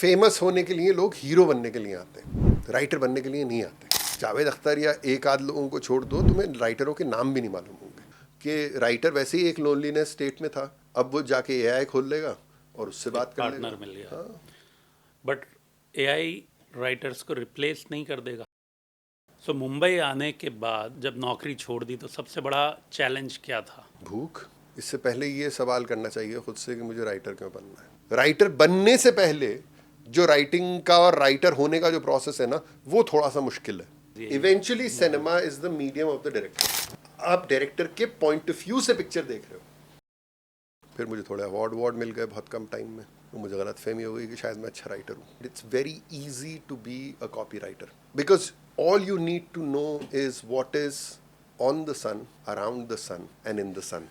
Famous होने के लिए लोग हीरो बनने के लिए आते हैं, राइटर बनने के लिए नहीं आते। जावेद अख्तर या एक आध लोगों को छोड़ दो, तुम्हें राइटरों के नाम भी नहीं मालूम होंगे कि राइटर वैसे ही एक लोनलीनेस स्टेट में था, अब वो जाके एआई खोल लेगा और उससे बात कर लेगा। पार्टनर मिल गया। बट एआई राइटर्स को रिप्लेस नहीं कर देगा। सो मुंबई आने के बाद जब नौकरी छोड़ दी तो सबसे बड़ा चैलेंज क्या था? भूख। इससे पहले ये सवाल करना चाहिए खुद से कि मुझे राइटर क्यों बनना है। राइटर बनने से पहले जो राइटिंग का और राइटर होने का जो प्रोसेस है ना, वो थोड़ा सा मुश्किल है। Eventually cinema is the medium of the director. आप डायरेक्टर के पॉइंट ऑफ व्यू से पिक्चर देख रहे हो। फिर मुझे थोड़े अवार्ड मिल गए बहुत कम टाइम में, तो मुझे गलत फहमी हो गई कि शायद मैं अच्छा राइटर हूँ। It's very easy to be a copywriter because all you need to know is what is on the sun, around the sun and in the sun.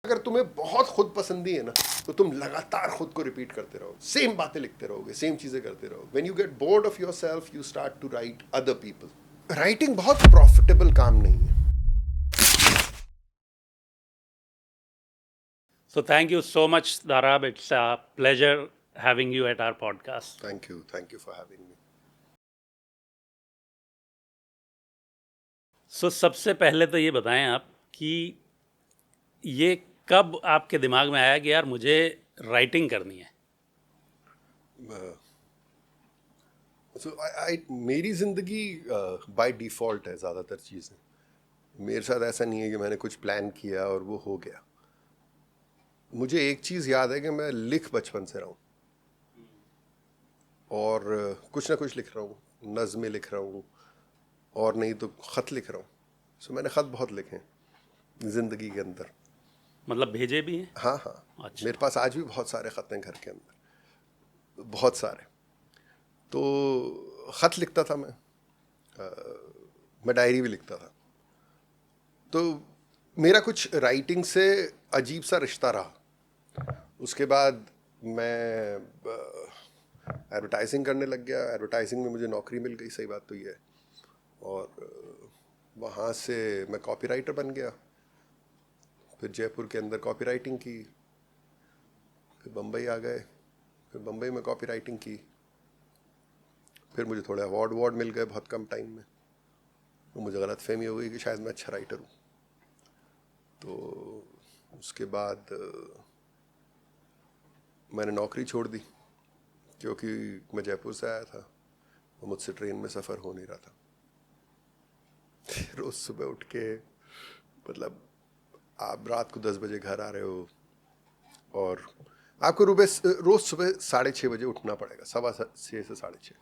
अगर तुम्हें बहुत खुद पसंदी है ना, तो तुम लगातार खुद को रिपीट करते रहो, सेम बातें लिखते रहोगे, सेम चीजें करते रहोगे। When you get bored of yourself you start to write other people. Writing बहुत प्रॉफिटेबल काम नहीं है। So thank you so much, Darab. It's a pleasure having you at our podcast. Thank you for having me. So सबसे पहले तो ये बताएं आप कि ये कब आपके दिमाग में आया कि यार मुझे राइटिंग करनी है? मेरी ज़िंदगी बाय डिफ़ॉल्ट है ज़्यादातर चीज़ें। मेरे साथ ऐसा नहीं है कि मैंने कुछ प्लान किया और वो हो गया। मुझे एक चीज़ याद है कि मैं लिख बचपन से रहा हूँ और कुछ ना कुछ लिख रहा हूँ, नज़्में लिख रहा हूँ और नहीं तो ख़त लिख रहा हूँ। सो मैंने ख़त बहुत लिखे हैं ज़िंदगी के अंदर। मतलब भेजे भी हैं? हाँ। अच्छा। मेरे पास आज भी बहुत सारे ख़त हैं घर के अंदर, बहुत सारे। तो ख़त लिखता था मैं डायरी भी लिखता था। तो मेरा कुछ राइटिंग से अजीब सा रिश्ता रहा। उसके बाद मैं एडवर्टाइजिंग करने लग गया। एडवर्टाइजिंग में मुझे नौकरी मिल गई, सही बात तो ये है। और वहाँ से मैं कॉपीराइटर बन गया। फिर जयपुर के अंदर कॉपी राइटिंग की, फिर बम्बई आ गए, फिर बम्बई में कॉपी राइटिंग की। फिर मुझे थोड़े अवार्ड मिल गए बहुत कम टाइम में, तो मुझे गलत फहमी हो गई कि शायद मैं अच्छा राइटर हूँ। तो उसके बाद मैंने नौकरी छोड़ दी क्योंकि मैं जयपुर से आया था और मुझसे ट्रेन में सफ़र हो नहीं रहा था। रोज़ सुबह उठ के, मतलब आप रात को 10 बजे घर आ रहे हो और आपको रोज़ सुबह 6:30 बजे उठना पड़ेगा, 6:15 से 6:30।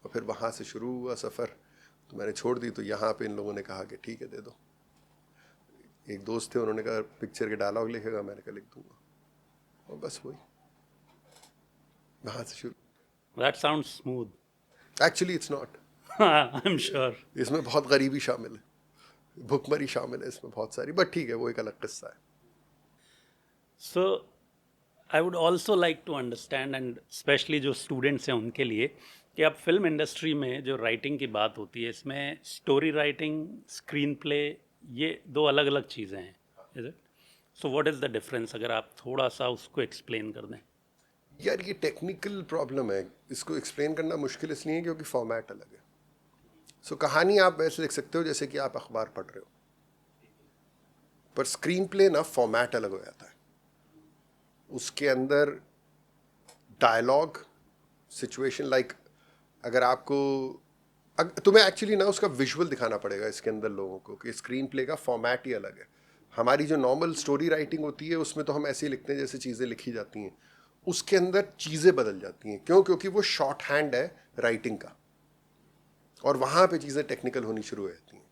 और फिर वहाँ से शुरू हुआ सफ़र। तो मैंने छोड़ दी। तो यहाँ पे इन लोगों ने कहा कि ठीक है दे दो। एक दोस्त थे, उन्होंने कहा पिक्चर के डायलॉग लिखेगा, मैंने कहा लिख दूंगा, और बस वही वहाँ से शुरू। That sounds smooth. Actually it's not. I'm sure. इसमें बहुत गरीबी शामिल है, भुखमरी शामिल है इसमें बहुत सारी, बट ठीक है वो एक अलग किस्सा है। So I would also like to understand and especially जो स्टूडेंट्स हैं उनके लिए कि अब फिल्म इंडस्ट्री में जो राइटिंग की बात होती है, इसमें स्टोरी राइटिंग, स्क्रीन प्ले, ये दो अलग अलग चीज़ें हैं, is it? So what is the difference, अगर आप थोड़ा सा उसको एक्सप्लेन कर दें। यार ये टेक्निकल प्रॉब्लम है, इसको एक्सप्लेन करना मुश्किल इसलिए है क्योंकि फॉर्मेट अलग है। सो कहानी आप वैसे लिख सकते हो जैसे कि आप अखबार पढ़ रहे हो, पर स्क्रीन प्ले ना फॉर्मेट अलग हो जाता है। उसके अंदर डायलॉग, सिचुएशन, लाइक अगर आपको तुम्हें एक्चुअली ना उसका विजुअल दिखाना पड़ेगा इसके अंदर लोगों को कि स्क्रीन प्ले का फॉर्मेट ही अलग है। हमारी जो नॉर्मल स्टोरी राइटिंग होती है उसमें तो हम ऐसे ही लिखते हैं जैसे चीज़ें लिखी जाती हैं। उसके अंदर चीज़ें बदल जाती हैं। क्यों? क्योंकि वो शॉर्ट हैंड है राइटिंग का, और वहाँ पे चीज़ें टेक्निकल होनी शुरू हो जाती हैं।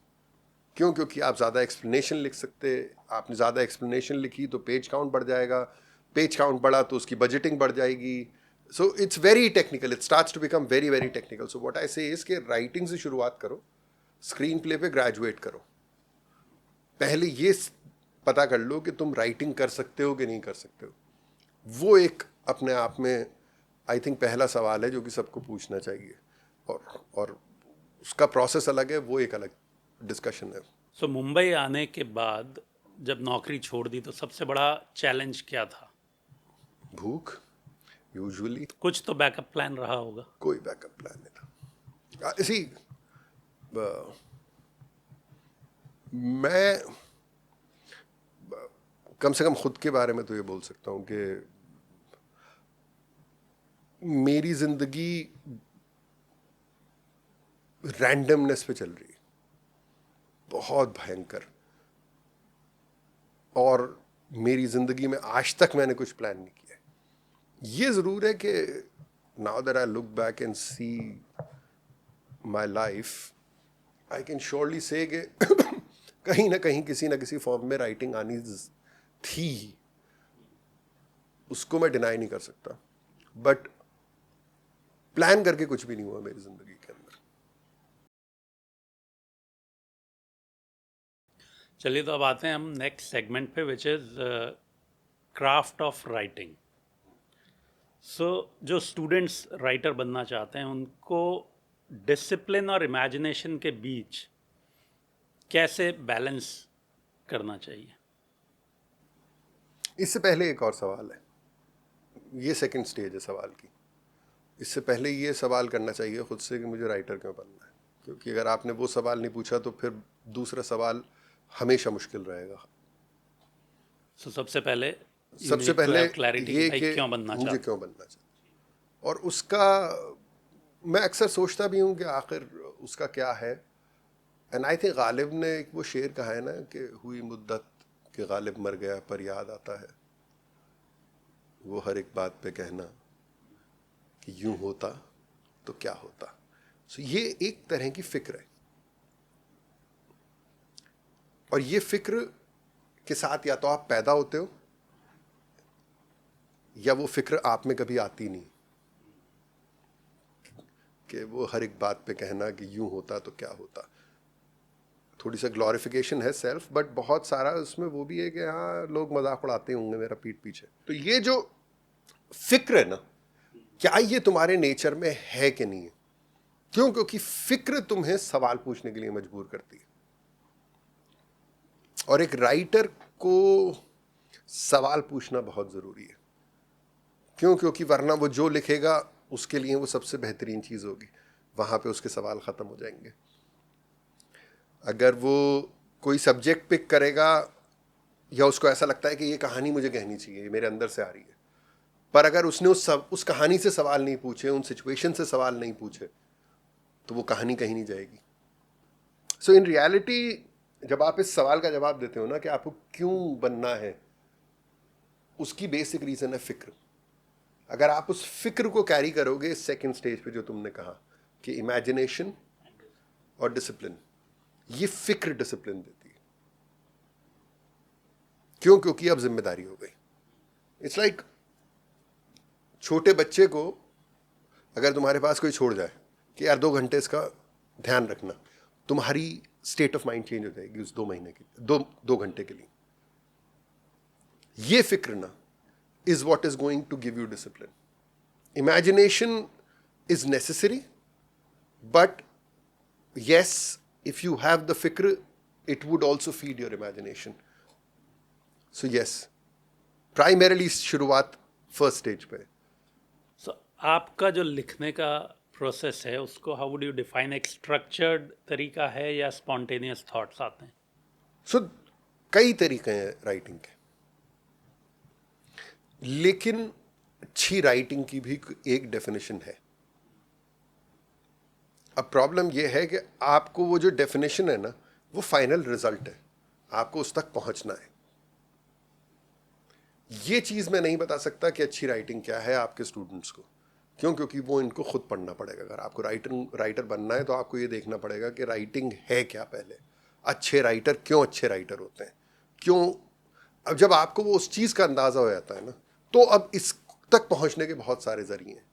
क्यों? क्योंकि आप ज़्यादा एक्सप्लेनेशन लिख सकते, आपने ज़्यादा एक्सप्लेनेशन लिखी तो पेज काउंट बढ़ जाएगा, पेज काउंट बढ़ा तो उसकी बजटिंग बढ़ जाएगी। So it's very technical, it starts to become very very technical. So what I say is के राइटिंग से शुरुआत करो, स्क्रीन प्ले पे ग्रेजुएट करो। पहले ये पता कर लो कि तुम राइटिंग कर सकते हो कि नहीं कर सकते हो। वो एक अपने आप में आई थिंक पहला सवाल है जो कि सबको पूछना चाहिए, और उसका प्रोसेस अलग है, वो एक अलग डिस्कशन है। सो मुंबई आने के बाद जब नौकरी छोड़ दी तो सबसे बड़ा चैलेंज क्या था? भूख। यूजुअली कुछ तो बैकअप प्लान रहा होगा। कोई बैकअप प्लान नहीं था। इसी मैं कम से कम खुद के बारे में तो ये बोल सकता हूँ कि मेरी जिंदगी रैंडमनेस पे चल रही है, बहुत भयंकर। और मेरी जिंदगी में आज तक मैंने कुछ प्लान नहीं किया। ये जरूर है कि now that I look back and see my life, I can surely say कि कहीं ना कहीं किसी ना किसी फॉर्म में राइटिंग आनी थी ही, उसको मैं डिनाई नहीं कर सकता। बट प्लान करके कुछ भी नहीं हुआ मेरी जिंदगी के अंदर। चलिए, तो अब आते हैं हम नेक्स्ट सेगमेंट पे, which is craft of writing. So जो स्टूडेंट्स राइटर बनना चाहते हैं उनको डिसिप्लिन और इमेजिनेशन के बीच कैसे बैलेंस करना चाहिए? इससे पहले एक और सवाल है, ये सेकंड स्टेज है सवाल की। इससे पहले ये सवाल करना चाहिए खुद से कि मुझे राइटर क्यों बनना है, क्योंकि अगर आपने वो सवाल नहीं पूछा तो फिर दूसरा सवाल हमेशा मुश्किल रहेगा। सो सबसे पहले सबसे पहले क्लैरिटी ये कि कि क्यों बनना मुझे चाहते क्यों बनना चाहिए, और उसका मैं अक्सर सोचता भी हूँ कि आखिर उसका क्या है। एंड आई थिंक गालिब ने एक वो शेर कहा है ना कि हुई मुद्दत कि गालिब मर गया पर याद आता है, वो हर एक बात पे कहना कि यूं होता तो क्या होता। सो ये एक तरह की फिक्र है, और ये फिक्र के साथ या तो आप पैदा होते हो या वो फिक्र आप में कभी आती नहीं, कि वो हर एक बात पे कहना कि यूं होता तो क्या होता। थोड़ी सा ग्लोरिफिकेशन है सेल्फ, बट बहुत सारा उसमें वो भी है कि हाँ लोग मजाक उड़ाते होंगे मेरा पीठ पीछे। तो ये जो फिक्र है ना, क्या ये तुम्हारे नेचर में है कि नहीं है? क्यों? क्योंकि फिक्र तुम्हें सवाल पूछने के लिए मजबूर करती है, और एक राइटर को सवाल पूछना बहुत जरूरी है। क्यों? क्योंकि वरना वो जो लिखेगा उसके लिए वो सबसे बेहतरीन चीज होगी, वहां पे उसके सवाल खत्म हो जाएंगे। अगर वो कोई सब्जेक्ट पिक करेगा या उसको ऐसा लगता है कि ये कहानी मुझे कहनी चाहिए, ये मेरे अंदर से आ रही है, पर अगर उसने उस कहानी से सवाल नहीं पूछे, उन सिचुएशन से सवाल नहीं पूछे, तो वो कहानी कहीं नहीं जाएगी। सो इन रियलिटी जब आप इस सवाल का जवाब देते हो ना कि आपको क्यों बनना है, उसकी बेसिक रीजन है फिक्र। अगर आप उस फिक्र को कैरी करोगे सेकंड स्टेज पे, जो तुमने कहा कि इमेजिनेशन और डिसिप्लिन, ये फिक्र डिसिप्लिन देती है। क्यों? क्योंकि अब जिम्मेदारी हो गई। इट्स लाइक छोटे बच्चे को अगर तुम्हारे पास कोई छोड़ जाए कि यार 2 घंटे इसका ध्यान रखना, तुम्हारी स्टेट ऑफ माइंड चेंज हो जाएगी उस 2 महीने के, 2 घंटे के लिए। ये फिक्र ना is what is going to give you discipline. Imagination is necessary, but yes, if you have the fikr, it would also feed your imagination. So yes, primarily शुरुआत first stage पे। सो आपका जो लिखने का प्रोसेस है उसको हाउ वुड यू डिफाइन? एक structured तरीका है या स्पॉन्टेनियस थॉट्स आते हैं? So कई तरीके हैं राइटिंग के, लेकिन अच्छी राइटिंग की भी एक डेफिनेशन है। अब प्रॉब्लम यह है कि आपको वो जो डेफिनेशन है ना, वो फाइनल रिजल्ट है, आपको उस तक पहुंचना है। ये चीज मैं नहीं बता सकता कि अच्छी राइटिंग क्या है आपके स्टूडेंट्स को। क्यों? क्योंकि वो इनको खुद पढ़ना पड़ेगा। अगर आपको राइटर बनना है तो आपको ये देखना पड़ेगा कि राइटिंग है क्या पहले, अच्छे राइटर क्यों अच्छे राइटर होते हैं, क्यों। अब जब आपको वो उस चीज का अंदाजा हो जाता है ना, तो अब इस तक पहुंचने के बहुत सारे जरिए हैं,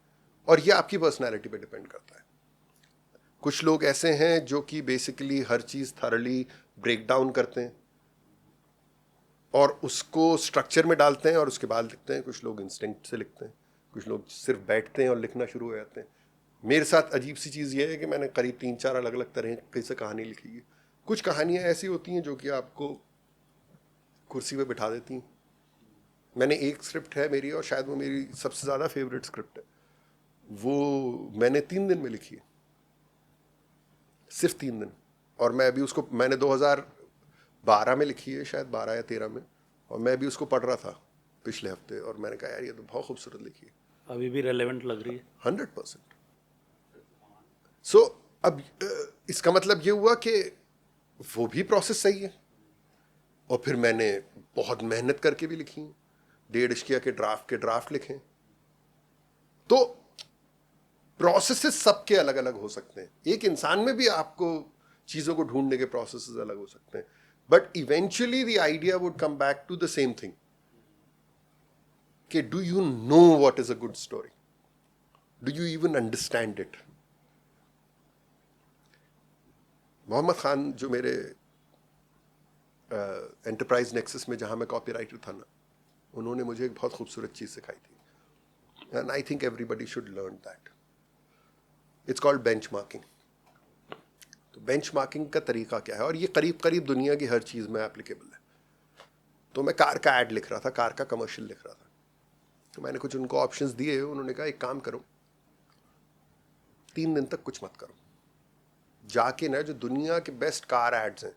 और ये आपकी पर्सनैलिटी पे डिपेंड करता है। कुछ लोग ऐसे हैं जो कि बेसिकली हर चीज थरली ब्रेक डाउन करते हैं और उसको स्ट्रक्चर में डालते हैं और उसके बाद लिखते हैं। कुछ लोग इंस्टिंक्ट से लिखते हैं, कुछ लोग सिर्फ बैठते हैं और लिखना शुरू हो जाते हैं। मेरे साथ अजीब सी चीज़ ये है कि मैंने करीब 3-4 अलग अलग तरह की से कहानी लिखी है। कुछ कहानियाँ ऐसी होती हैं जो कि आपको कुर्सी पे बिठा देती हैं, मैंने एक स्क्रिप्ट है मेरी, और शायद वो मेरी सबसे ज़्यादा फेवरेट स्क्रिप्ट है, वो मैंने 3 दिन में लिखी है, सिर्फ 3 दिन। और मैं अभी उसको, मैंने 2012 में लिखी है, शायद 12 या 13 में, और मैं अभी उसको पढ़ रहा था पिछले हफ्ते, और मैंने कहा यार ये तो बहुत खूबसूरत लिखी है। अभी भी रेलेवेंट लग रही है। 100%। सो अब इसका मतलब ये हुआ कि वो भी प्रोसेस सही है, और फिर मैंने बहुत मेहनत करके भी लिखी, 1.5 इश्किया के ड्राफ्ट लिखे। तो प्रोसेसेस सबके अलग अलग हो सकते हैं, एक इंसान में भी आपको चीज़ों को ढूंढने के प्रोसेसेस अलग हो सकते हैं, but eventually the idea would come back to the same thing कि do you know what is a good story, do you even understand it. Mohammad Khan जो मेरे एंटरप्राइज नेक्सस में जहाँ मैं कॉपीराइटर था ना, उन्होंने मुझे एक बहुत खूबसूरत चीज़ सिखाई थी, and I think everybody should learn that. It's called benchmarking. तो बेंचमार्किंग का तरीका क्या है, और ये करीब करीब दुनिया की हर चीज़ में एप्लीकेबल है। तो मैं कार का ऐड लिख रहा था, कार का कमर्शियल लिख रहा था, तो मैंने कुछ उनको ऑप्शंस दिए, उन्होंने कहा एक काम करो, 3 दिन तक कुछ मत करो, जाके ना जो दुनिया के बेस्ट कार एड्स हैं,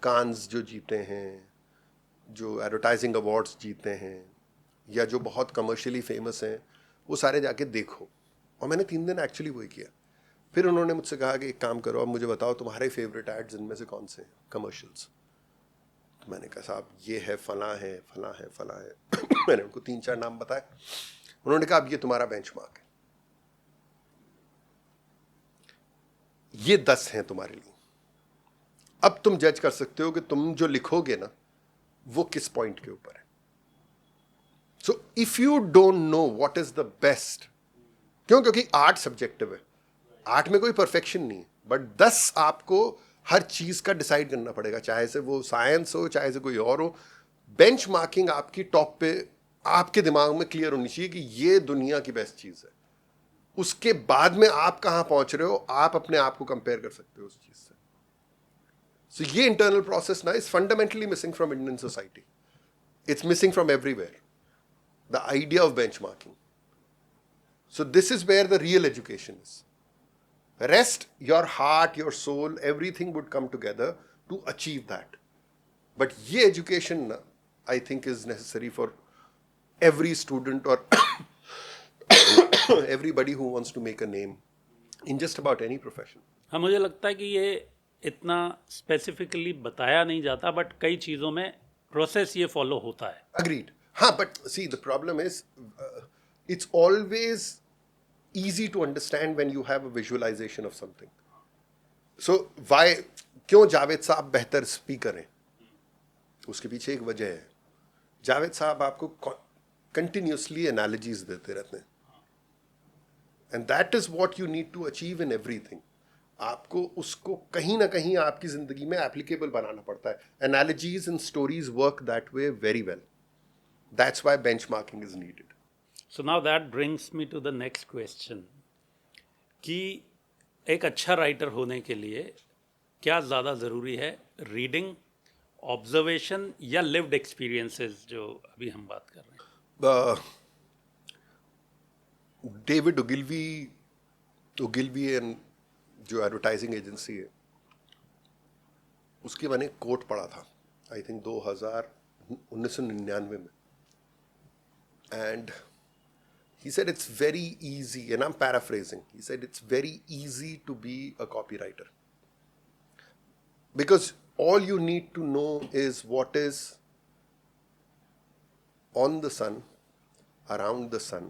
कान्स जो जीते हैं, जो एडवर्टाइजिंग अवार्ड्स जीते हैं, या जो बहुत कमर्शियली फेमस हैं, वो सारे जाके देखो। और मैंने 3 दिन एक्चुअली वही किया। फिर उन्होंने मुझसे कहा कि एक काम करो, अब मुझे बताओ तुम्हारे फेवरेट एड्स इनमें से कौन से हैं कमर्शियल्स। तो मैंने कहा साहब ये है, फला है, फला है, फला है। मैंने उनको 3-4 नाम बताए। उन्होंने कहा अब ये तुम्हारा बेंचमार्क है, ये 10 हैं तुम्हारे लिए, अब तुम जज कर सकते हो कि तुम जो लिखोगे ना वो किस पॉइंट के ऊपर है। So if you don't know what is the best, क्योंकि आर्ट सब्जेक्टिव है, आर्ट में कोई परफेक्शन नहीं है, बट 10 आपको हर चीज का डिसाइड करना पड़ेगा, चाहे से वो साइंस हो, चाहे से कोई और हो। बेंच मार्किंग आपकी टॉप पे आपके दिमाग में क्लियर होनी चाहिए कि ये दुनिया की बेस्ट चीज है। उसके बाद में आप कहां पहुंच रहे हो, आप अपने आप को कंपेयर कर सकते हो उस चीज से। सो ये इंटरनल प्रोसेस ना is fundamentally missing from Indian society, it's missing from everywhere, the idea of benchmarking. So this is where the real education is. Rest, your heart, your soul, everything would come together to achieve that. But ye education, I think, is necessary for every student or everybody who wants to make a name in just about any profession. हाँ, मुझे लगता है कि ये इतना specifically बताया नहीं जाता, बट कई चीज़ों में प्रोसेस ये फॉलो होता है। Agreed. But see, the problem is, it's always easy to understand when you have a visualization of something. So why, क्यों जावेद साहब बेहतर स्पीकर हैं, उसके पीछे एक वजह है। जावेद साहब आपको कंटिन्यूसली एनालॉजीज देते रहते हैं, and that is what you need to achieve in everything. आपको उसको कहीं ना कहीं आपकी जिंदगी में एप्लीकेबल बनाना पड़ता है। Analogies and stories work that way very well, that's why benchmarking is needed. So now that brings me to the next question कि एक अच्छा राइटर होने के लिए क्या ज़्यादा ज़रूरी है, रीडिंग, ऑब्जर्वेशन या लिव्ड एक्सपीरियंसेस, जो अभी हम बात कर रहे हैं? डेविड ओगिलवी एंड जो एडवर्टाइजिंग एजेंसी है, उसकी मैंने कोट पढ़ा था, आई थिंक 1999 में, and he said it's very easy, and I'm paraphrasing, he said it's very easy to be a copywriter because all you need to know is what is on the sun, around the sun,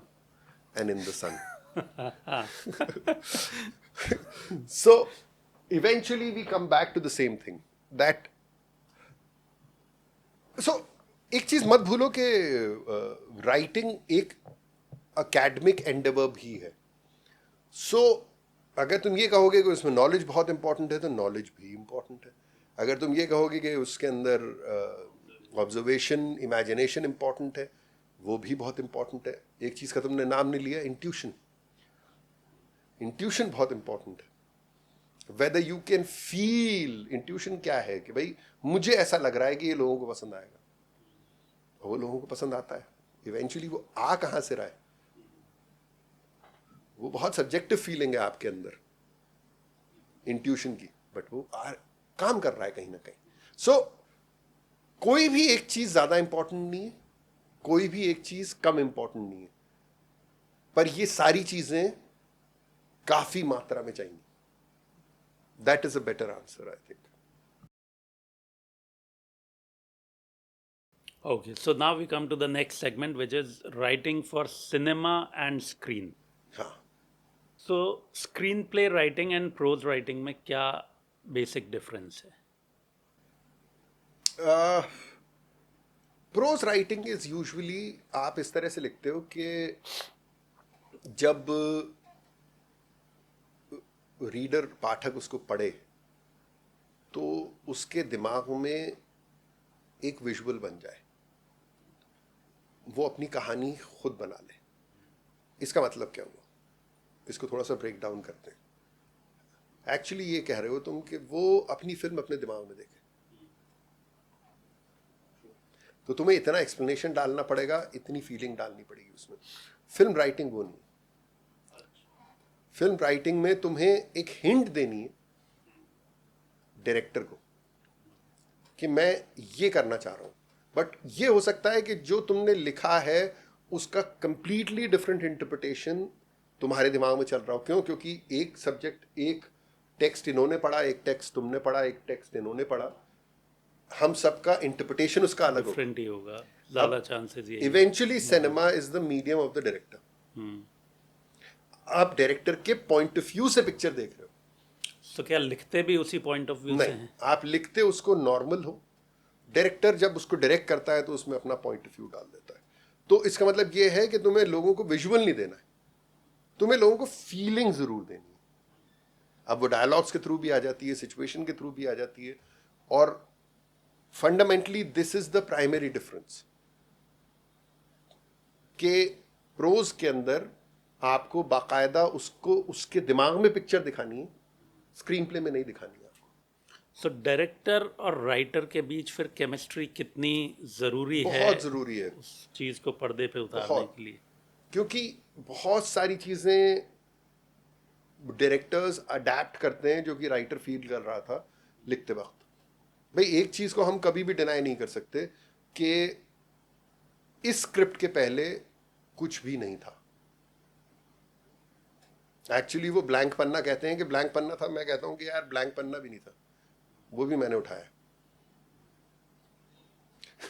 and in the sun. So eventually we come back to the same thing, that so एक चीज मत भूलो कि writing एक academic Endeavour भी है। सो अगर तुम ये कहोगे कि उसमें नॉलेज बहुत इंपॉर्टेंट है, तो नॉलेज भी इंपॉर्टेंट है। अगर तुम ये कहोगे कि उसके अंदर ऑब्जर्वेशन, इमेजिनेशन इंपॉर्टेंट है, वो भी बहुत इंपॉर्टेंट है। एक चीज़ का तुमने नाम नहीं लिया, इंट्यूशन। इंट्यूशन बहुत इंपॉर्टेंट है। Whether you can feel, intuition क्या है कि भाई मुझे ऐसा लग रहा है कि ये लोगों को पसंद आएगा, वो लोगों को पसंद आता है। इवेंचुअली वो आ कहाँ से रहा है, वो बहुत सब्जेक्टिव फीलिंग है आपके अंदर इंट्यूशन की, बट वो काम कर रहा है कहीं ना कहीं. सो कोई भी एक चीज ज्यादा इंपॉर्टेंट नहीं है, कोई भी एक चीज कम इंपॉर्टेंट नहीं है, पर ये सारी चीजें काफी मात्रा में चाहिए. That is a better answer I think. Okay, so now we come to the next segment, which is writing for cinema and screen. हाँ. So screenplay writing and prose writing में क्या basic difference है? Pros writing is usually आप इस तरह से लिखते हो कि जब रीडर पाठक उसको पढ़े तो उसके दिमाग में एक विजुअल बन जाए, वो अपनी कहानी खुद बना ले. इसका मतलब क्या हुआ, इसको थोड़ा सा ब्रेक डाउन करते हैं. एक्चुअली ये कह रहे हो तुम कि वो अपनी फिल्म अपने दिमाग में देखे, तो तुम्हें इतना एक्सप्लेनेशन डालना पड़ेगा, इतनी फीलिंग डालनी पड़ेगी उसमें. फिल्म राइटिंग वो नहीं. फिल्म राइटिंग में तुम्हें एक हिंट देनी है डायरेक्टर को कि मैं ये करना चाह रहा हूं, बट ये हो सकता है कि जो तुमने लिखा है उसका कंप्लीटली डिफरेंट इंटरप्रिटेशन तुम्हारे दिमाग में चल रहा हो. क्यों? क्योंकि एक सब्जेक्ट, एक टेक्स्ट इन्होंने पढ़ा, एक टेक्स्ट तुमने पढ़ा, एक टेक्स्ट इन्होंने पढ़ा, हम सबका इंटरप्रिटेशन उसका अलग होगा. Different ही होगा, ज़्यादा chances ये. Eventually cinema is the medium of the director. आप डायरेक्टर के पॉइंट ऑफ व्यू से पिक्चर देख रहे हो. So क्या लिखते भी उसी point of view से नहीं, हैं? आप लिखते उसको नॉर्मल हो, डायरेक्टर जब उसको डायरेक्ट करता है तो उसमें अपना पॉइंट ऑफ व्यू डाल देता है. तो इसका मतलब ये है कि तुम्हें लोगों को विजुअल नहीं देना है, तुम्हें लोगों को फीलिंग जरूर देनी है. अब वो डायलॉग्स के थ्रू भी आ जाती है, सिचुएशन के थ्रू भी आ जाती है, और fundamentally this is the primary difference कि प्रोज के अंदर आपको बाकायदा उसको उसके दिमाग में पिक्चर दिखानी है, स्क्रीन प्ले में नहीं दिखानी है आपको. So डायरेक्टर और राइटर के बीच फिर केमिस्ट्री कितनी ज़रूरी है बहुत जरूरी है, उस चीज़ को पर्दे पे उतारने बहुत. के लिए? क्योंकि बहुत सारी चीजें डायरेक्टर्स अडेप्ट करते हैं जो कि राइटर फील कर रहा था लिखते वक्त. भाई एक चीज को हम कभी भी डिनाई नहीं कर सकते कि इस स्क्रिप्ट के पहले कुछ भी नहीं था. एक्चुअली वो ब्लैंक पन्ना कहते हैं कि ब्लैंक पन्ना था, मैं कहता हूं कि यार ब्लैंक पन्ना भी नहीं था, वो भी मैंने उठाया.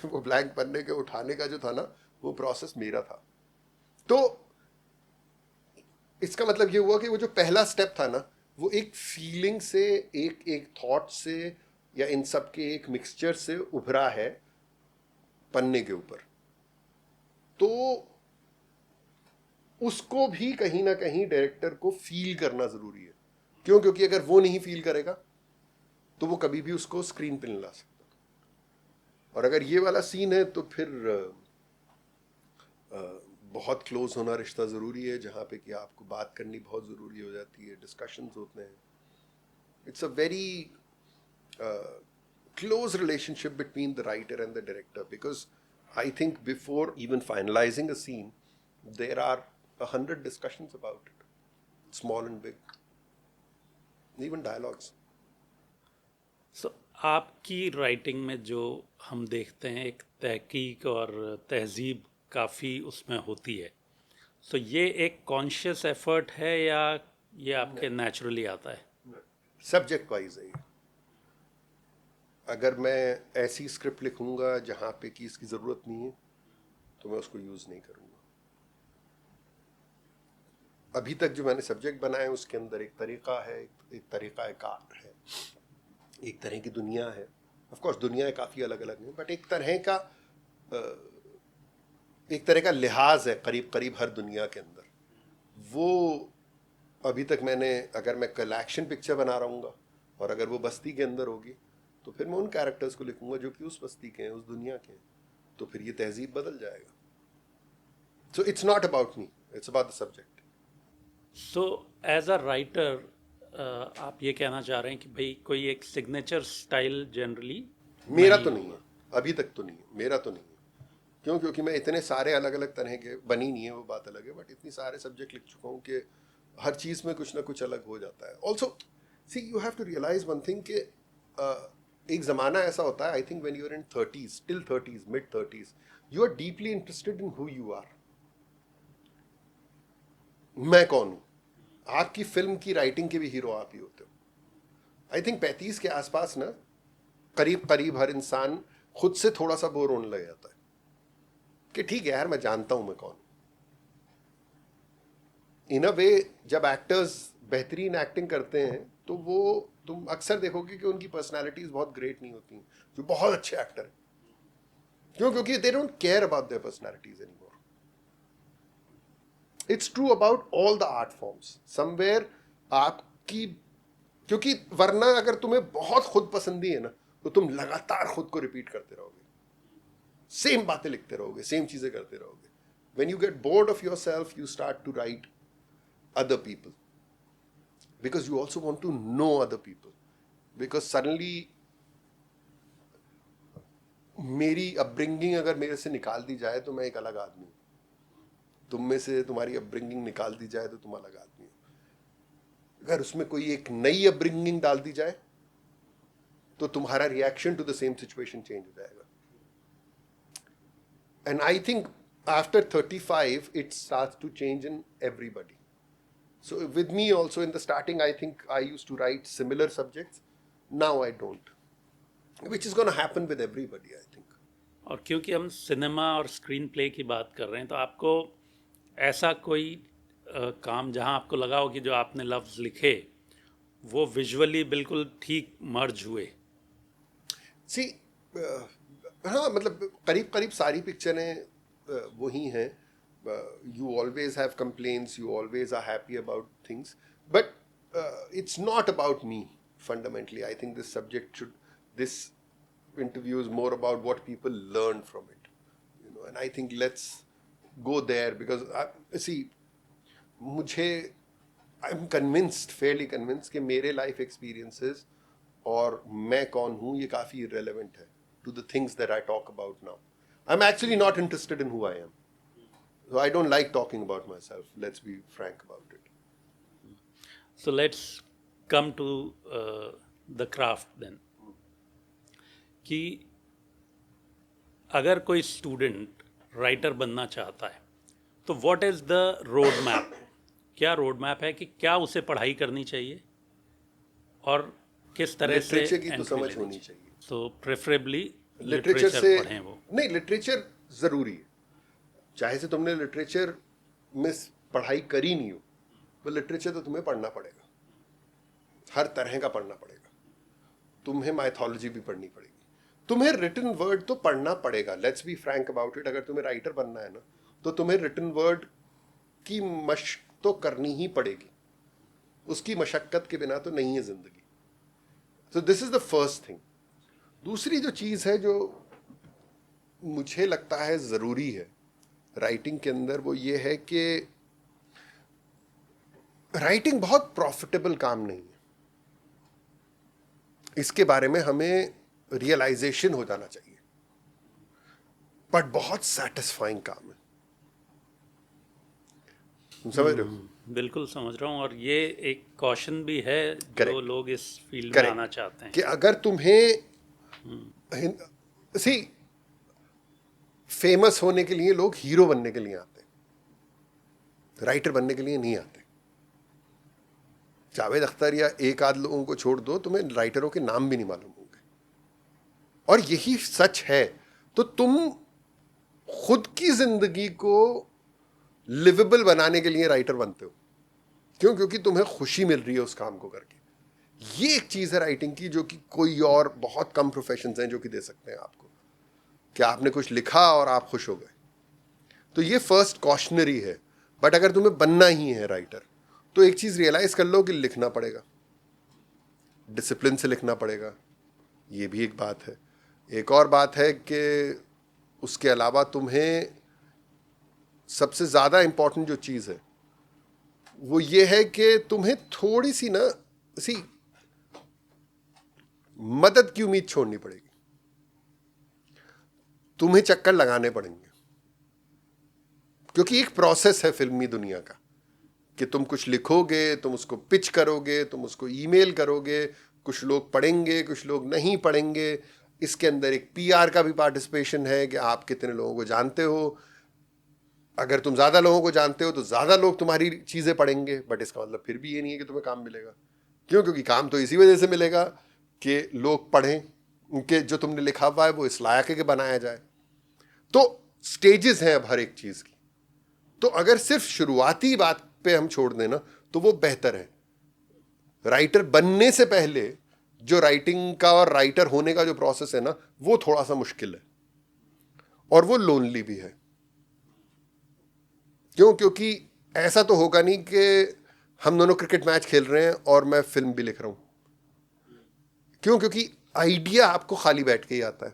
वो ब्लैंक पन्ने के उठाने का जो था ना, वो प्रोसेस मेरा था. तो इसका मतलब ये हुआ कि वो जो पहला स्टेप था ना, वो एक फीलिंग से, एक थॉट से, या इन सब के एक मिक्सचर से उभरा है पन्ने के ऊपर. तो उसको भी कहीं ना कहीं डायरेक्टर को फील करना जरूरी है. क्यों? क्योंकि अगर वो नहीं फील करेगा तो वो कभी भी उसको स्क्रीन पे नहीं ला सकता. और अगर ये वाला सीन है तो फिर बहुत क्लोज होना रिश्ता ज़रूरी है, जहाँ पे कि आपको बात करनी बहुत ज़रूरी हो जाती है, डिस्कशंस होते हैं. It's a very close relationship between the writer and the director, because I think before even finalizing a scene there are 100 discussions about it, small and big, even dialogues. So आपकी writing में जो हम देखते हैं एक तहकीक और तहजीब काफ़ी उसमें होती है. सो ये एक कॉन्शियस एफर्ट है या ये आपके नेचुरली आता है? सब्जेक्ट वाइज है. अगर मैं ऐसी स्क्रिप्ट लिखूंगा जहाँ पे कि इसकी ज़रूरत नहीं है तो मैं उसको यूज़ नहीं करूँगा. अभी तक जो मैंने सब्जेक्ट बनाए उसके अंदर एक तरीका है, एक तरीका कार है, एक तरह की दुनिया है. ऑफ कोर्स दुनियाएं काफ़ी अलग अलग हैं, बट एक तरह का लिहाज है करीब करीब हर दुनिया के अंदर. वो अभी तक मैंने, अगर मैं कल एक्शन पिक्चर बना रहा हूँ और अगर वो बस्ती के अंदर होगी तो फिर मैं उन कैरेक्टर्स को लिखूंगा जो कि उस बस्ती के हैं, उस दुनिया के हैं. तो फिर ये तहजीब बदल जाएगा. So it's not about me, it's about the subject. So as a writer आप ये कहना चाह रहे हैं कि भाई कोई एक सिग्नेचर स्टाइल जनरली मेरा तो नहीं है, अभी तक तो नहीं है, मेरा तो नहीं है. क्यों? क्योंकि मैं इतने सारे अलग अलग तरह के, बनी नहीं है वो बात अलग है, बट इतनी सारे सब्जेक्ट लिख चुका हूँ कि हर चीज़ में कुछ ना कुछ अलग हो जाता है. Also see you have to realise one thing कि एक ज़माना ऐसा होता है, I think when you are in 30s, till 30s, mid 30s, you are deeply interested in who you are. मैं कौन हूँ? आपकी फिल्म की राइटिंग के भी हीरो आप ही होते हो. आई थिंक 35 के आसपास ना करीब करीब हर इंसान खुद से थोड़ा सा बोर होने लग जाता है कि ठीक है यार, मैं जानता हूं मैं कौन. इन अ वे जब एक्टर्स बेहतरीन एक्टिंग करते हैं तो वो तुम अक्सर देखोगे कि उनकी पर्सनालिटीज बहुत ग्रेट नहीं होती, जो बहुत अच्छे एक्टर हैं. क्यों? क्योंकि they don't care about their personalities anymore. It's true about all the art forms somewhere. आपकी, क्योंकि वरना अगर तुम्हें बहुत खुद पसंदी है ना, तो तुम लगातार खुद को रिपीट करते रहोगे, सेम बातें लिखते रहोगे, सेम चीजें करते रहोगे. When you get bored of yourself, you start to write other people, because you also want to know other people. Because suddenly मेरी अपब्रिंगिंग अगर मेरे से निकाल दी जाए तो मैं एक अलग आदमी हूँ. तुम में से तुम्हारी अपब्रिंगिंग निकाल दी जाए तो तुम अलग आदमी हो. अगर उसमें कोई एक नई अपब्रिंगिंग डाल दी जाए तो तुम्हारा reaction to the same situation change हो जाएगा. And I think after 35, it starts to change in everybody. So with me also in the starting, I think I used to write similar subjects. Now I don't. Which is going to happen with everybody, I think. और क्योंकि हम cinema और screen play की बात कर रहे हैं, तो आपको ऐसा कोई काम जहां आपको लगा हो कि जो आपने लफ्ज़ लिखे वो विजुअली बिल्कुल ठीक मर्ज हुए? See, हाँ, मतलब करीब करीब सारी पिक्चरें वही हैं. You always have complaints, you always are happy about things, but it's not about me fundamentally. I think this interview is more about what people learn from it, and I think let's go there, because see, I'm fairly convinced कि मेरे life experiences और मैं कौन हूँ ये काफ़ी irrelevant है to the things that I talk about now. I'm actually not interested in who I am. So I don't like talking about myself. Let's be frank about it. So let's come to the craft then. कि अगर कोई student writer बनना चाहता है तो what is the road map? क्या road map है कि क्या उसे पढ़ाई करनी चाहिए और किस तरह से लिटरेचर की तो entry समझ लेनी होनी चाहिए? चाहिए. तो प्रेफरेबली लिटरेचर से पढ़ें वो. नहीं, लिटरेचर जरूरी है. चाहे से तुमने लिटरेचर में पढ़ाई करी नहीं हो, तो लिटरेचर तो तुम्हें पढ़ना पड़ेगा, हर तरह का पढ़ना पड़ेगा. तुम्हें माइथोलॉजी भी पढ़नी पड़ेगी, तुम्हें रिटन वर्ड तो पढ़ना पड़ेगा. Let's be frank about it. अगर तुम्हें राइटर बनना है ना, तो तुम्हें रिटन वर्ड की मशक तो करनी ही पड़ेगी. उसकी मशक्कत के बिना तो नहीं है जिंदगी. तो this is the first thing. दूसरी जो चीज़ है जो मुझे लगता है ज़रूरी है राइटिंग के अंदर, वो ये है कि राइटिंग बहुत प्रॉफिटेबल काम नहीं है. इसके बारे में हमें रियलाइजेशन हो जाना चाहिए, बट बहुत सेटिस्फाइंग काम है. तुम समझ रहे हो? बिल्कुल समझ रहा हूँ. और ये एक कॉशन भी है जो Correct. लोग इस फील्ड में Correct. आना चाहते हैं. कि अगर तुम्हें सी फेमस होने के लिए लोग हीरो बनने के लिए आते हैं, राइटर बनने के लिए नहीं आते. जावेद अख्तर या एक आध लोगों को छोड़ दो, तुम्हें राइटरों के नाम भी नहीं मालूम होंगे. और यही सच है. तो तुम खुद की जिंदगी को लिवेबल बनाने के लिए राइटर बनते हो. क्यों? क्योंकि तुम्हें खुशी मिल रही है उस काम को करके. ये एक चीज है राइटिंग की जो कि कोई और बहुत कम प्रोफेशंस हैं जो कि दे सकते हैं आपको, कि आपने कुछ लिखा और आप खुश हो गए. तो ये फर्स्ट कॉशनरी है. बट अगर तुम्हें बनना ही है राइटर, तो एक चीज रियलाइज कर लो कि लिखना पड़ेगा, डिसिप्लिन से लिखना पड़ेगा. ये भी एक बात है. एक और बात है कि उसके अलावा तुम्हें सबसे ज्यादा इंपॉर्टेंट जो चीज है वो ये है कि तुम्हें थोड़ी सी ना मदद की उम्मीद छोड़नी पड़ेगी. तुम्हें चक्कर लगाने पड़ेंगे. क्योंकि एक प्रोसेस है फिल्मी दुनिया का कि तुम कुछ लिखोगे, तुम उसको पिच करोगे, तुम उसको ईमेल करोगे, कुछ लोग पढ़ेंगे, कुछ लोग नहीं पढ़ेंगे। इसके अंदर एक पीआर का भी पार्टिसिपेशन है कि आप कितने लोगों को जानते हो। अगर तुम ज़्यादा लोगों को जानते हो तो ज़्यादा लोग तुम्हारी चीज़ें पढ़ेंगे, बट इसका मतलब फिर भी ये नहीं है कि तुम्हें काम मिलेगा। क्यों? क्योंकि काम तो इसी वजह से मिलेगा कि लोग पढ़ें, उनके जो तुमने लिखा हुआ है वो इस लायक है कि बनाया जाए। तो स्टेजेस हैं अब हर एक चीज़ की। तो अगर सिर्फ शुरुआती बात पे हम छोड़ दें ना तो वो बेहतर है। राइटर बनने से पहले जो राइटिंग का और राइटर होने का जो प्रोसेस है ना, वो थोड़ा सा मुश्किल है और वो लोनली भी है। क्यों? क्योंकि ऐसा तो होगा नहीं कि हम दोनों क्रिकेट मैच खेल रहे हैं और मैं फिल्म भी लिख रहा हूं। क्यों? क्योंकि आइडिया आपको खाली बैठ के ही आता है।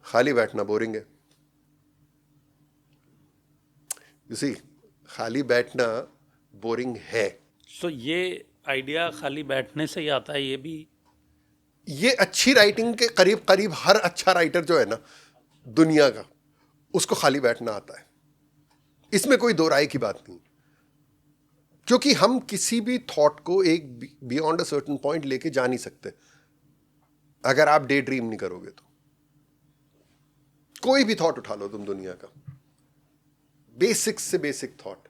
खाली बैठना बोरिंग है। यू सी, खाली बैठना बोरिंग है। सो ये आइडिया खाली बैठने से ही आता है, ये भी? ये अच्छी राइटिंग के करीब करीब हर अच्छा राइटर जो है ना दुनिया का, उसको खाली बैठना आता है। इसमें कोई दो राय की बात नहीं। क्योंकि हम किसी भी थॉट को एक बियॉन्ड अ सर्टेन पॉइंट लेके जा नहीं सकते अगर आप डे ड्रीम नहीं करोगे तो। कोई भी थॉट उठा लो तुम दुनिया का, बेसिक से बेसिक थॉट,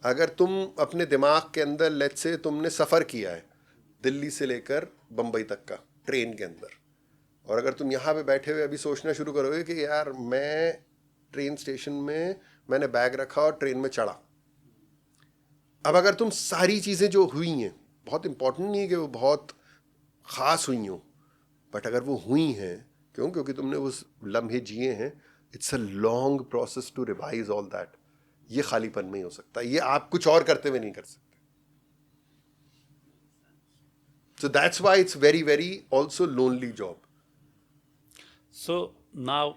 अगर तुम अपने दिमाग के अंदर, लेट्स से तुमने सफर किया है दिल्ली से लेकर बंबई तक का ट्रेन के अंदर, और अगर तुम यहां पे बैठे हुए अभी सोचना शुरू करोगे कि यार मैं ट्रेन स्टेशन में मैंने बैग रखा और ट्रेन में चढ़ा। अब अगर तुम सारी चीजें जो हुई हैं, बहुत इंपॉर्टेंट नहीं है कि वो बहुत खास हुई हों, बट अगर वो हुई हैं, क्यों? क्योंकि तुमने उस लम्हे जिए हैं। It's a long process to revise all that. ये खालीपन में ही हो सकता है, ये आप कुछ और करते हुए नहीं कर सकते। So that's why it's very, very also lonely job. So now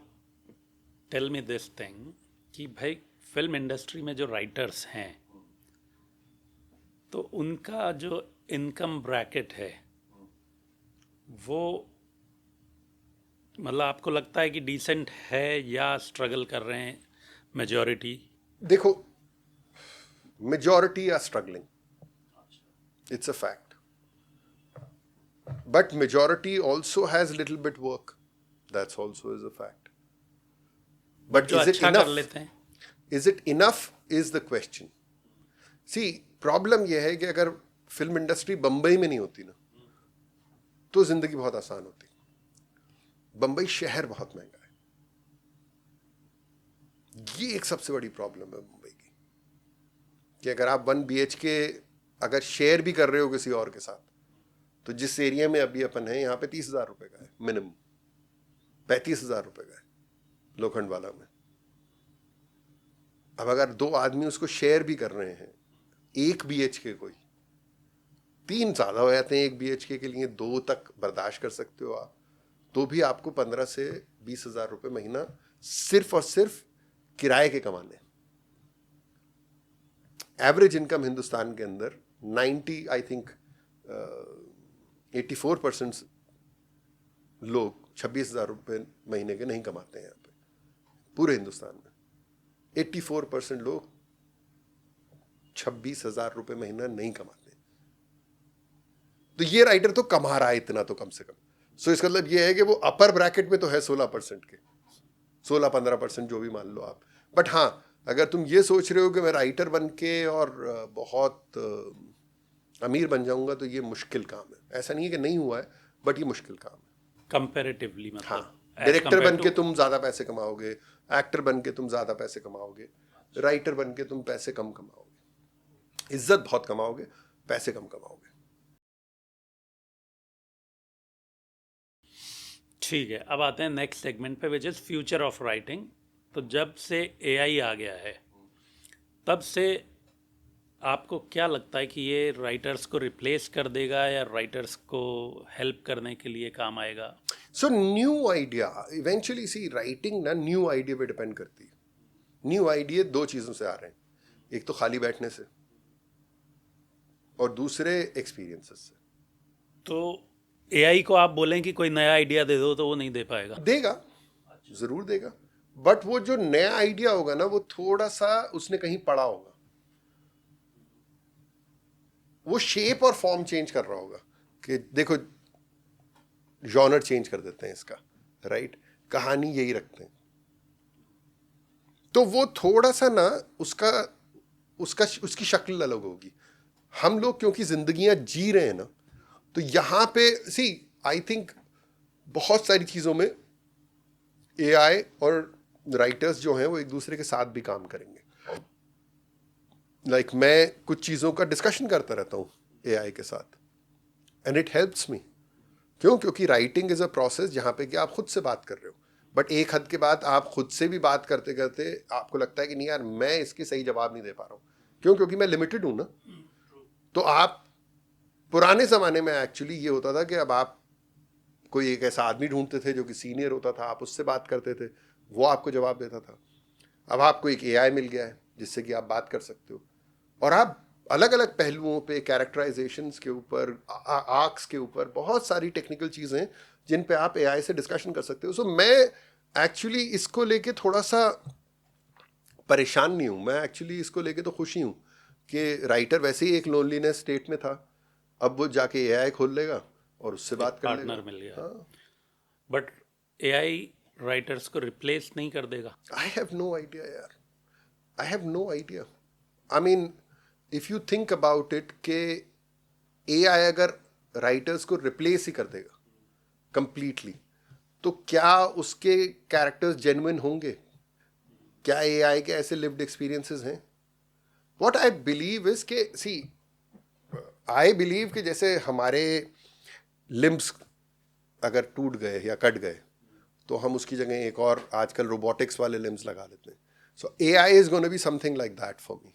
tell me this thing कि भाई फिल्म इंडस्ट्री में जो राइटर्स हैं तो उनका जो इनकम ब्रैकेट है वो, मतलब आपको लगता है कि डिसेंट है या स्ट्रगल कर रहे हैं मेजॉरिटी? देखो, majority are struggling. It's a fact. But majority also has little bit work. That's also is a fact. But जो is it अच्छा कर enough? लेते हैं? Is it enough is the question. See, problem यह है कि अगर फिल्म इंडस्ट्री बंबई में नहीं होती ना तो जिंदगी बहुत आसान होती। बंबई शहर बहुत महंगा है, ये एक सबसे बड़ी प्रॉब्लम है मुंबई की, कि अगर आप 1 BHK अगर शेयर भी कर रहे हो किसी और के साथ, तो जिस एरिया में अभी अपन है यहाँ पे 30,000 रुपए का है मिनिमम, 35,000 रुपए का है लोखंड वाला में। अब अगर 2 आदमी उसको शेयर भी कर रहे हैं, 1 BHK कोई, 3 ज्यादा हो जाते हैं 1 BHK के लिए, 2 तक बर्दाश्त कर सकते हो आप, तो भी आपको 15 से 20,000 रुपए महीना सिर्फ और सिर्फ किराए के कमाने। एवरेज इनकम हिंदुस्तान के अंदर 90 आई थिंक 84% लोग 26,000 रुपए महीने के नहीं कमाते हैं यहाँ पे पूरे हिंदुस्तान में। 84% लोग 26,000 रुपए महीना नहीं कमाते। तो ये राइटर तो कमा रहा है इतना तो कम से कम। सो इसका मतलब ये है कि वो अपर ब्रैकेट में तो है 16% के, 16-15% जो भी मान लो आप। बट हाँ, अगर तुम ये सोच रहे हो कि मैं राइटर बन के और बहुत अमीर बन जाऊंगा तो ये मुश्किल काम है। ऐसा नहीं है कि नहीं हुआ है, बट ये मुश्किल काम है कंपैरेटिवली, मतलब हाँ, as डायरेक्टर compared बन के to- तुम ज्यादा पैसे कमाओगे, एक्टर बन के तुम ज्यादा पैसे कमाओगे, राइटर बन के तुम पैसे कम कमाओगे, इज्जत बहुत कमाओगे, पैसे कम कमाओगे। ठीक है, अब आते हैं नेक्स्ट सेगमेंट पे, which is future of writing. तो जब से एआई आ गया है तब से आपको क्या लगता है कि ये राइटर्स को रिप्लेस कर देगा या राइटर्स को हेल्प करने के लिए काम आएगा? सो न्यू आइडिया इवेंचुअली, सी राइटिंग ना न्यू आइडिया पे डिपेंड करती है। न्यू आइडिया 2 चीजों से आ रहे हैं, एक तो खाली बैठने से और दूसरे एक्सपीरियंसेस से। तो एआई को आप बोलें कि कोई नया आइडिया दे दो तो वो नहीं दे पाएगा? देगा, जरूर देगा, बट वो जो नया आइडिया होगा ना, वो थोड़ा सा उसने कहीं पढ़ा होगा, वो शेप और फॉर्म चेंज कर रहा होगा कि देखो जॉनर चेंज कर देते हैं इसका, राइट, कहानी यही रखते हैं, तो वो थोड़ा सा ना उसका उसका उसकी शक्ल अलग होगी। हम लोग क्योंकि जिंदगियां जी रहे हैं ना, तो यहां पे सी आई थिंक बहुत सारी चीजों में एआई और राइटर्स जो हैं वो एक दूसरे के साथ भी काम करेंगे। लाइक मैं कुछ चीज़ों का डिस्कशन करता रहता हूँ एआई के साथ, एंड इट हेल्प्स मी। क्यों? क्योंकि राइटिंग इज़ अ प्रोसेस जहाँ पे कि आप खुद से बात कर रहे हो, बट एक हद के बाद आप खुद से भी बात करते करते आपको लगता है कि नहीं यार, मैं इसके सही जवाब नहीं दे पा रहा हूँ। क्यों? क्योंकि मैं लिमिटेड हूँ ना। तो आप पुराने ज़माने में एक्चुअली ये होता था कि अब आप कोई एक ऐसा आदमी ढूंढते थे जो कि सीनियर होता था, आप उससे बात करते थे, वो आपको जवाब देता था। अब आपको एक एआई मिल गया है जिससे कि आप बात कर सकते हो, और आप अलग अलग पहलुओं पे, कैरेक्टराइजेशंस के ऊपर, आर्क्स के ऊपर, बहुत सारी टेक्निकल चीज़ें जिन पे आप एआई से डिस्कशन कर सकते हो। सो मैं एक्चुअली इसको लेके थोड़ा सा परेशान नहीं हूँ, मैं एक्चुअली इसको लेके तो खुशी हूँ कि राइटर वैसे ही एक लोनलीनेस स्टेट में था, अब वो जाके एआई खोल लेगा और उससे बात कर लेगा। पार्टनर मिल गया। हाँ, बट एआई राइटर्स को रिप्लेस नहीं कर देगा? आई हैव नो आइडिया यार, I have no idea. I mean if you think about it के एआई अगर राइटर्स को रिप्लेस ही कर देगा कंप्लीटली, तो क्या उसके कैरेक्टर्स जेन्युइन होंगे? क्या एआई के ऐसे लिव्ड एक्सपीरियंसेस हैं? व्हाट आई बिलीव इज के सी, आई बिलीव कि जैसे हमारे लिम्स अगर टूट गए या कट गए तो हम उसकी जगह एक और आजकल रोबोटिक्स वाले लिम्स लगा लेते हैं। सो AI is gonna be something like that for me,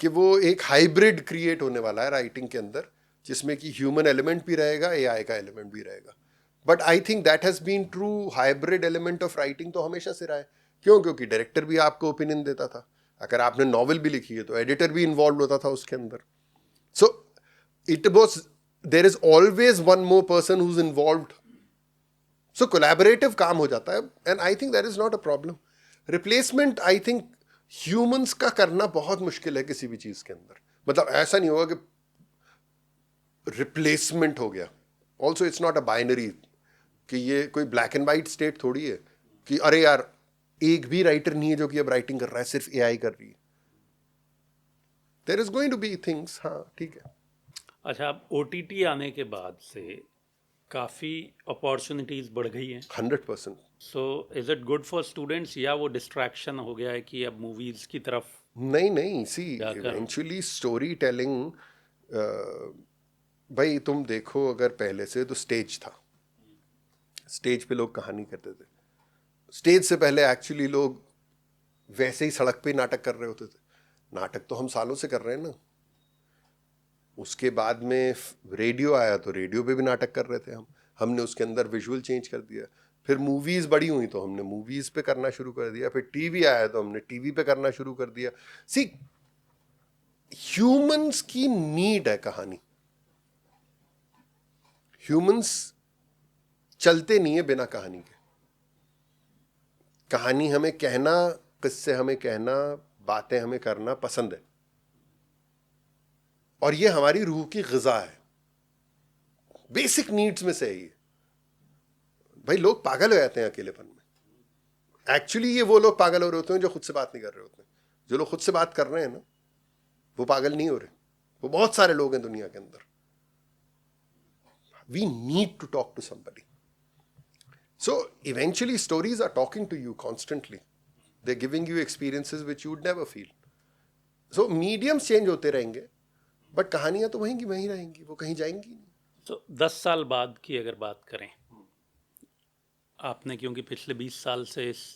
कि वो एक हाइब्रिड क्रिएट होने वाला है राइटिंग के अंदर, जिसमें कि ह्यूमन एलिमेंट भी रहेगा, एआई का एलिमेंट भी रहेगा। But I think that has been true. Hybrid element of writing तो हमेशा से रहा है। क्यों? क्योंकि डायरेक्टर भी आपको ओपिनियन देता था, अगर आपने नॉवल भी लिखी है तो एडिटर भी इन्वॉल्व होता था उसके अंदर। So it was, there is always one more person who is involved. So collaborative काम हो जाता है, and I think that is not a problem. Replacement I think humans का करना बहुत मुश्किल है किसी भी चीज के अंदर। मतलब ऐसा नहीं होगा कि रिप्लेसमेंट हो गया। Also it's not a binary, कि ये कोई ब्लैक एंड वाइट स्टेट थोड़ी है कि अरे यार एक भी राइटर नहीं है जो कि अब राइटिंग कर रहा है, सिर्फ एआई कर रही है। There is going to be things, हाँ ठीक है। अच्छा, अब ओटीटी आने के बाद से काफ़ी अपॉर्चुनिटीज़ बढ़ गई हैं। 100%। So is it good for students, या वो डिस्ट्रैक्शन हो गया है कि अब मूवीज़ की तरफ नहीं नहीं, सी जाकर? इवेंचुअली स्टोरी टेलिंग, भाई तुम देखो अगर पहले से तो स्टेज था, स्टेज पे लोग कहानी करते थे। स्टेज से पहले एक्चुअली लोग वैसे ही सड़क पे नाटक कर रहे होते थे। नाटक तो हम सालों से कर रहे हैं ना। उसके बाद में रेडियो आया तो रेडियो पे भी नाटक कर रहे थे हम, हमने उसके अंदर विजुअल चेंज कर दिया। फिर मूवीज़ बड़ी हुई तो हमने मूवीज़ पे करना शुरू कर दिया। फिर टीवी आया तो हमने टीवी पे करना शुरू कर दिया। सी, ह्यूमंस की नीड है कहानी। ह्यूमंस चलते नहीं है बिना कहानी के। कहानी हमें कहना, किस्से हमें कहना, बातें हमें करना पसंद है, और ये हमारी रूह की ग़िज़ा है, बेसिक नीड्स में से है ये। भाई लोग पागल हो जाते हैं अकेलेपन में। एक्चुअली ये वो लोग पागल हो रहे होते हैं जो खुद से बात नहीं कर रहे होते हैं। जो लोग खुद से बात कर रहे हैं ना, वो पागल नहीं हो रहे, वो बहुत सारे लोग हैं दुनिया के अंदर। We need to talk to somebody. So eventually stories are talking to you constantly, they are giving you experiences which you'd never feel. So mediums change होते रहेंगे, बट कहानियां तो वहीं की वहीं रहेंगी, वो कहीं जाएंगी नहीं। तो 10 साल बाद की अगर बात करें, आपने क्योंकि पिछले 20 साल से इस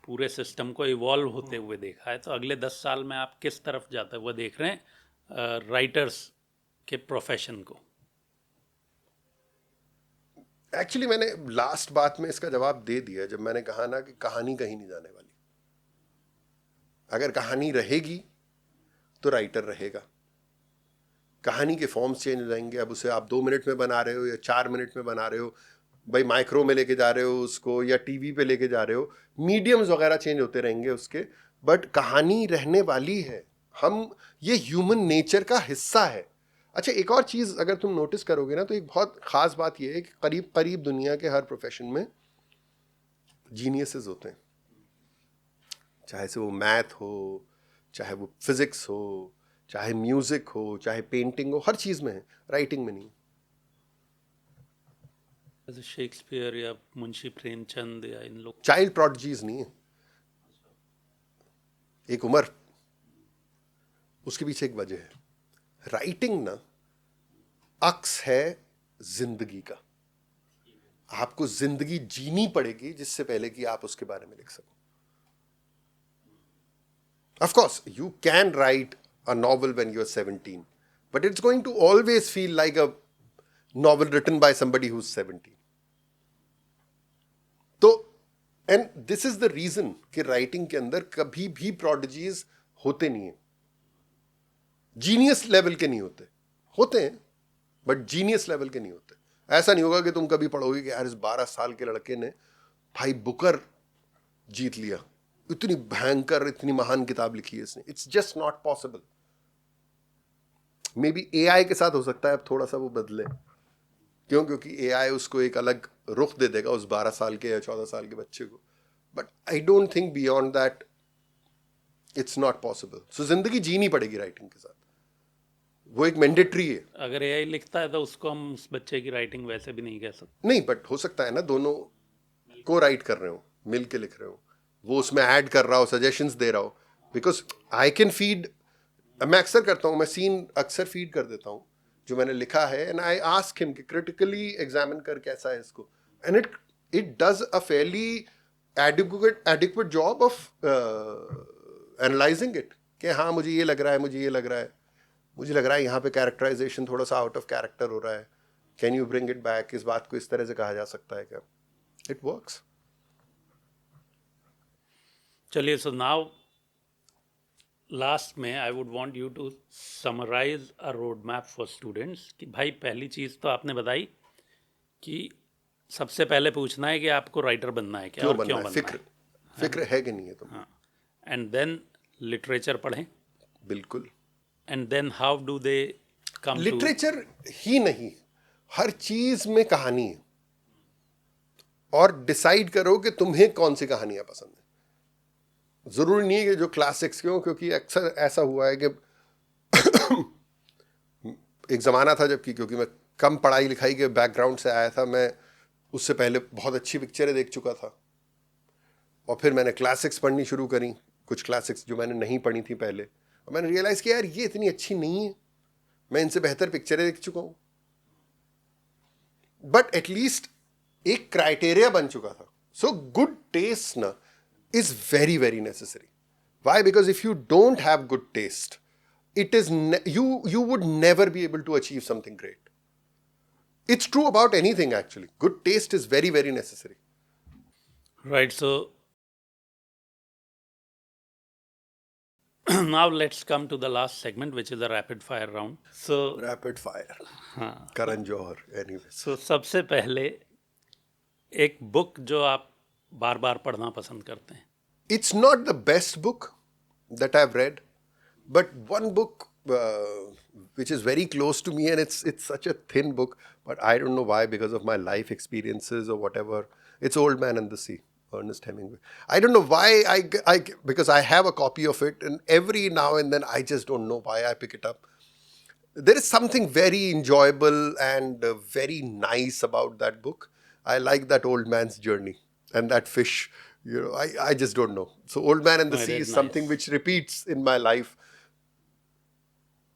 पूरे सिस्टम को इवॉल्व होते हुए देखा है, तो अगले 10 साल में आप किस तरफ जाते हुए देख रहे हैं राइटर्स के प्रोफेशन को? एक्चुअली मैंने लास्ट बात में इसका जवाब दे दिया जब मैंने कहा ना कि कहानी कहीं नहीं जाने वाली। अगर कहानी रहेगी तो राइटर रहेगा। कहानी के फॉर्म्स चेंज हो जाएंगे, अब उसे आप 2 मिनट में बना रहे हो या 4 मिनट में बना रहे हो, भाई माइक्रो में लेके जा रहे हो उसको या टीवी पे लेके जा रहे हो, मीडियम्स वगैरह चेंज होते रहेंगे उसके, बट कहानी रहने वाली है। हम, ये ह्यूमन नेचर का हिस्सा है। अच्छा, एक और चीज़ अगर तुम नोटिस करोगे ना, तो एक बहुत ख़ास बात ये है कि करीब करीब दुनिया के हर प्रोफेशन में जीनियसेस होते हैं, चाहे से वो मैथ हो, चाहे वो फिज़िक्स हो, चाहे म्यूज़िक हो, चाहे पेंटिंग हो, हर चीज़ में है, राइटिंग में नहीं। जैसे शेक्सपियर या मुंशी प्रेमचंद या इन लोग। चाइल्ड प्रोडिजीज नहीं है, एक उम्र, उसके पीछे एक वजह है। राइटिंग ना अक्स है जिंदगी का, आपको जिंदगी जीनी पड़ेगी जिससे पहले कि आप उसके बारे में लिख सको। Of course you can write a novel when you are 17, but it's going to always feel like a novel written by somebody who is 17। तो and this is the reason कि राइटिंग के अंदर कभी भी प्रोडिजीज होते नहीं है, genius level के नहीं होते, होते हैं बट जीनियस लेवल के नहीं होते। ऐसा नहीं होगा कि तुम कभी पढ़ोगे कि यार इस 12 साल के लड़के ने भाई बुकर जीत लिया, इतनी भयंकर इतनी महान किताब लिखी है इसने। It's just not possible. May be AI के साथ हो सकता है अब थोड़ा सा वो बदले, क्यों? क्योंकि एआई उसको एक अलग रुख दे देगा उस 12 साल के या 14 साल के बच्चे को, but I don't think beyond that it's not possible. So जिंदगी जीनी पड़ेगी राइटिंग के साथ, वो एक मैंडेटरी है। अगर एआई लिखता है तो उसको हम उस बच्चे की राइटिंग वैसे भी नहीं कह सकते। नहीं, बट हो सकता है ना दोनों को राइट कर रहे हो, मिल के लिख रहे हो, वो उसमें ऐड कर रहा हो, सजेशंस दे रहा हो। बिकॉज आई कैन फीड, मैं अक्सर करता हूँ, मैं सीन अक्सर फीड कर देता हूँ जो मैंने लिखा है, एंड आई आस्क हिम कि क्रिटिकली एग्जामिन कर कैसा है इसको, and it does a fairly adequate job of analysing it, कि हाँ मुझे ये लग रहा है, मुझे ये लग रहा है, मुझे लग रहा है यहाँ पे कैरेक्टराइजेशन थोड़ा सा आउट ऑफ कैरेक्टर हो रहा है, can you bring it back, इस बात को इस तरह से कहा जा सकता है क्या? It works. चलिए, सो नाउ लास्ट में I would want you to summarise a road map for students. कि भाई पहली चीज़ तो आपने बताई कि सबसे पहले पूछना है कि आपको राइटर बनना है क्या और क्यों बनना फिक्र, फिक्र है कि नहीं है तुम? हाँ, एंड देन लिटरेचर पढ़ें, बिल्कुल। And then how do they come to. Literature ही नहीं, हर चीज में कहानी है, और डिसाइड करो कि तुम्हें कौन सी कहानियां पसंद है। जरूरी नहीं है कि जो क्लासिक्स, क्योंकि अक्सर ऐसा हुआ है कि एक ज़माना था जबकि, क्योंकि मैं कम पढ़ाई लिखाई के बैकग्राउंड से आया था, मैं उससे पहले बहुत अच्छी पिक्चरें देख चुका था, और फिर मैंने क्लासिक्स पढ़नी शुरू करी, कुछ क्लासिक्स जो मैंने नहीं पढ़ी थी पहले, और मैंने रियलाइज़ किया यार ये इतनी अच्छी नहीं है, मैं इनसे बेहतर पिक्चरें देख चुका हूँ। बट एटलीस्ट एक क्राइटेरिया बन चुका था। सो गुड टेस्ट ना is very very necessary. Why? Because if you don't have good taste, it is you would never be able to achieve something great. It's true about anything actually. Good taste is very very necessary. Right, so now let's come to the last segment, which is a rapid fire round. So Rapid fire. हाँ, Karan Johar. Anyway. so सबसे पहले एक book जो आप बार बार पढ़ना पसंद करते हैं। It's not the best book that I've read, but one book which is very close to me, and it's such a thin book, but I don't know why, because of my life experiences or whatever. It's Old Man and the Sea, Ernest Hemingway. I don't know why because I have a copy of it, and every now and then I just don't know why I pick it up. There is something very enjoyable and very nice about that book. I like that old man's journey and that fish. I just don't know. So Old Man and the Oh, Sea that's is something nice. which repeats in my life.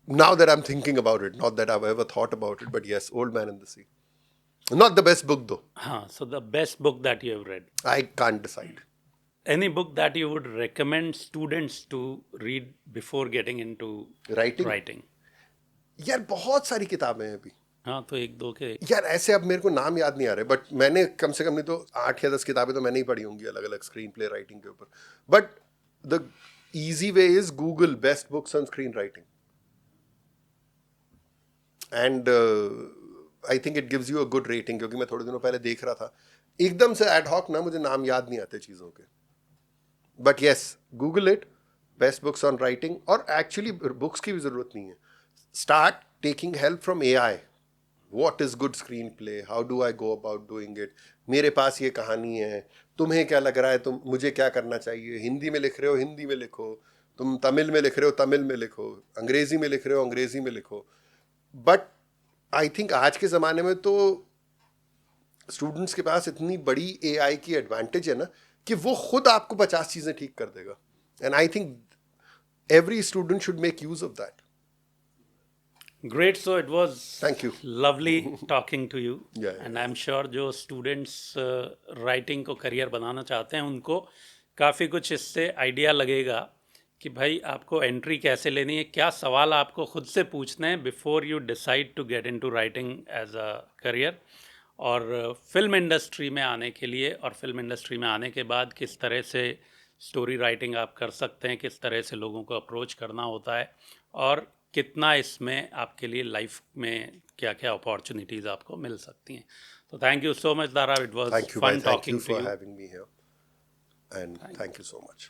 Now that I'm thinking about it, not that I've ever thought about it, but yes, Old Man and the Sea. Not the best book though. हाँ, so the best book that you have read. I can't decide. Any book that you would recommend students to read before getting into Writing? यार बहुत सारी किताबें हैं अभी। हाँ, तो एक दो के। यार ऐसे अब मेरे को नाम याद नहीं आ रहे, बट मैंने कम से कम नहीं तो 8 या 10 किताबें तो मैंने ही पढ़ी होंगी अलग अलग स्क्रीन प्ले राइटिंग के ऊपर। But the easy way is Google best books on screen writing, and I think it gives you a good rating, क्योंकि मैं थोड़े दिनों पहले देख रहा था एकदम से एड हॉक ना, मुझे नाम याद नहीं आते चीज़ों के, but yes Google it, best books on writing. और एक्चुअली बुक्स की भी ज़रूरत नहीं है, start taking help from AI। What is good screen play, how do I go about doing it, मेरे पास ये कहानी है, तुम्हें क्या लग रहा है, तुम मुझे क्या करना चाहिए, हिंदी में लिख रहे हो हिंदी में लिखो, तुम तमिल में लिख रहे हो तमिल में लिखो, अंग्रेजी में लिख रहे हो अंग्रेजी में लिखो। बट आई थिंक आज के ज़माने में तो स्टूडेंट्स के पास इतनी बड़ी AI की एडवांटेज है ना कि वो खुद आपको 50 चीज़ें ठीक कर देगा, and I think every student should make use of that. Great. So it was Thank you. lovely talking to you. Yeah, And I'm sure जो students राइटिंग को करियर बनाना चाहते हैं उनको काफ़ी कुछ इससे आइडिया लगेगा कि भाई आपको एंट्री कैसे लेनी है, क्या सवाल आपको खुद से पूछने हैं before you decide to get into writing as a career. और फिल्म इंडस्ट्री में आने के लिए और फिल्म इंडस्ट्री में आने के बाद किस तरह से स्टोरी राइटिंग आप कर सकते हैं, किस तरह से लोगों को अप्रोच करना होता है, और कितना इसमें आपके लिए लाइफ में क्या क्या अपॉर्चुनिटीज़ आपको मिल सकती हैं। तो thank you so much Dara, it was Thank you, fun bhai. Thank talking you to for you. having me here, and thank you so much.